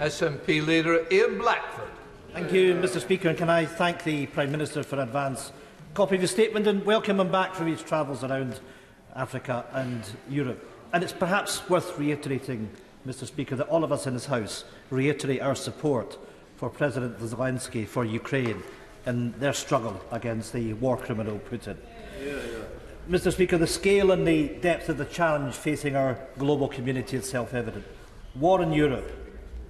SNP leader Ian Blackford. Thank you, Mr Speaker, and can I thank the Prime Minister for an advance copy of his statement and welcome him back from his travels around Africa and Europe. And it's perhaps worth reiterating, Mr Speaker, that all of us in this House reiterate our support for President Zelensky, for Ukraine, in their struggle against the war criminal Putin. Mr Speaker, the scale and the depth of the challenge facing our global community is self-evident. War in Europe,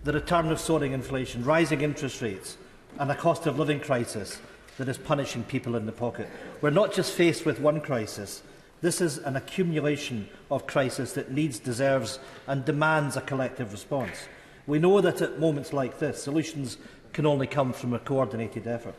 the return of soaring inflation, rising interest rates and a cost of living crisis that is punishing people in the pocket. We're not just faced with one crisis. This is an accumulation of crises that needs, deserves and demands a collective response. We know that at moments like this, solutions can only come from a coordinated effort.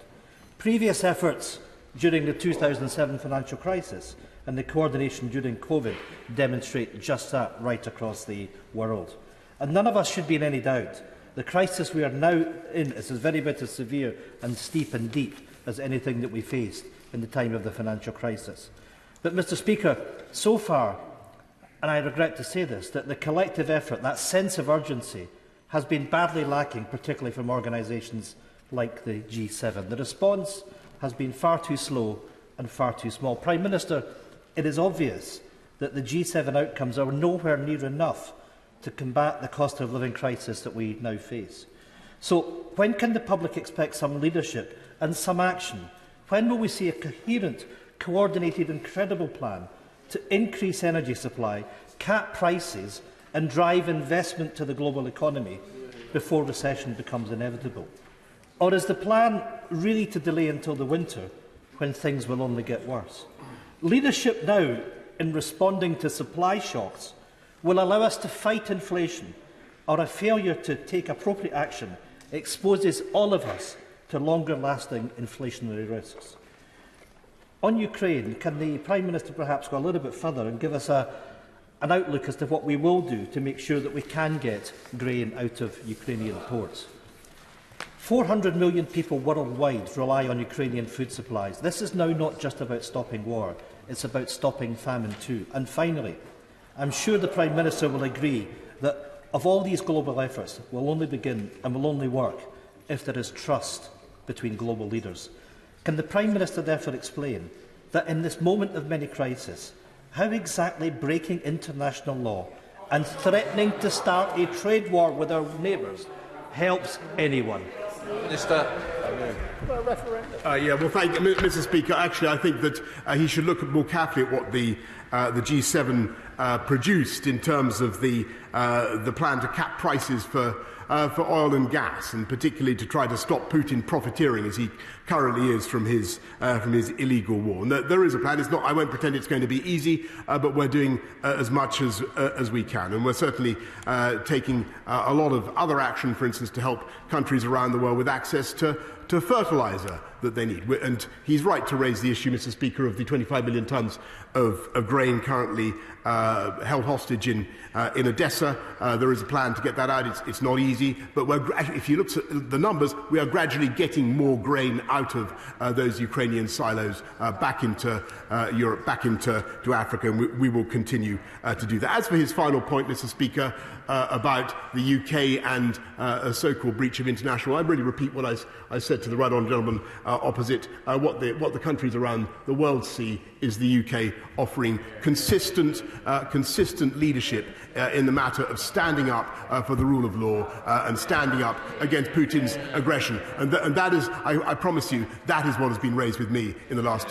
Previous efforts during the 2007 financial crisis and the coordination during COVID demonstrate just that right across the world. And none of us should be in any doubt. The crisis we are now in is as very bit as severe and steep and deep as anything that we faced in the time of the financial crisis. But, Mr Speaker, so far, and I regret to say this, that the collective effort, that sense of urgency, has been badly lacking, particularly from organisations like the G7. The response has been far too slow and far too small. Prime Minister, it is obvious that the G7 outcomes are nowhere near enough to combat the cost of living crisis that we now face. So, when can the public expect some leadership and some action? When will we see a coherent, coordinated and credible plan to increase energy supply, cap prices and drive investment to the global economy before recession becomes inevitable? Or is the plan really to delay until the winter, when things will only get worse? Leadership now, in responding to supply shocks, will allow us to fight inflation, or a failure to take appropriate action exposes all of us to longer-lasting inflationary risks. On Ukraine, can the Prime Minister perhaps go a little bit further and give us an outlook as to what we will do to make sure that we can get grain out of Ukrainian ports? 400 million people worldwide rely on Ukrainian food supplies. This is now not just about stopping war, it's about stopping famine too. And finally, I'm sure the Prime Minister will agree that of all these global efforts will only begin and will only work if there is trust between global leaders. Can the Prime Minister therefore explain that in this moment of many crises, how exactly breaking international law and threatening to start a trade war with our neighbours helps anyone? Minister. Thank you, Mr Speaker. Actually, I think that he should look more carefully at what the G7 produced in terms of the plan to cap prices for oil and gas, and particularly to try to stop Putin profiteering as he currently is from his illegal war. And there is a plan. I won't pretend it's going to be easy, but we're doing as much as we can, and we're certainly taking a lot of other action, for instance, to help countries around the world with access to fertiliser that they need. And he's right to raise the issue, Mr Speaker, of the 25 million tonnes of grain currently held hostage in Odessa. There is a plan to get that out. It's not easy, but if you look at the numbers, we are gradually getting more grain out of those Ukrainian silos back into Europe, back into Africa, and we will continue to do that. As for his final point, Mr Speaker, about the UK and a so-called breach of international law, I really repeat what I said to the right honourable gentleman opposite. What the countries around the world see is the UK offering consistent leadership in the matter of standing up for the rule of law and standing up against Putin's aggression. And that is, I promise you, that is what has been raised with me in the last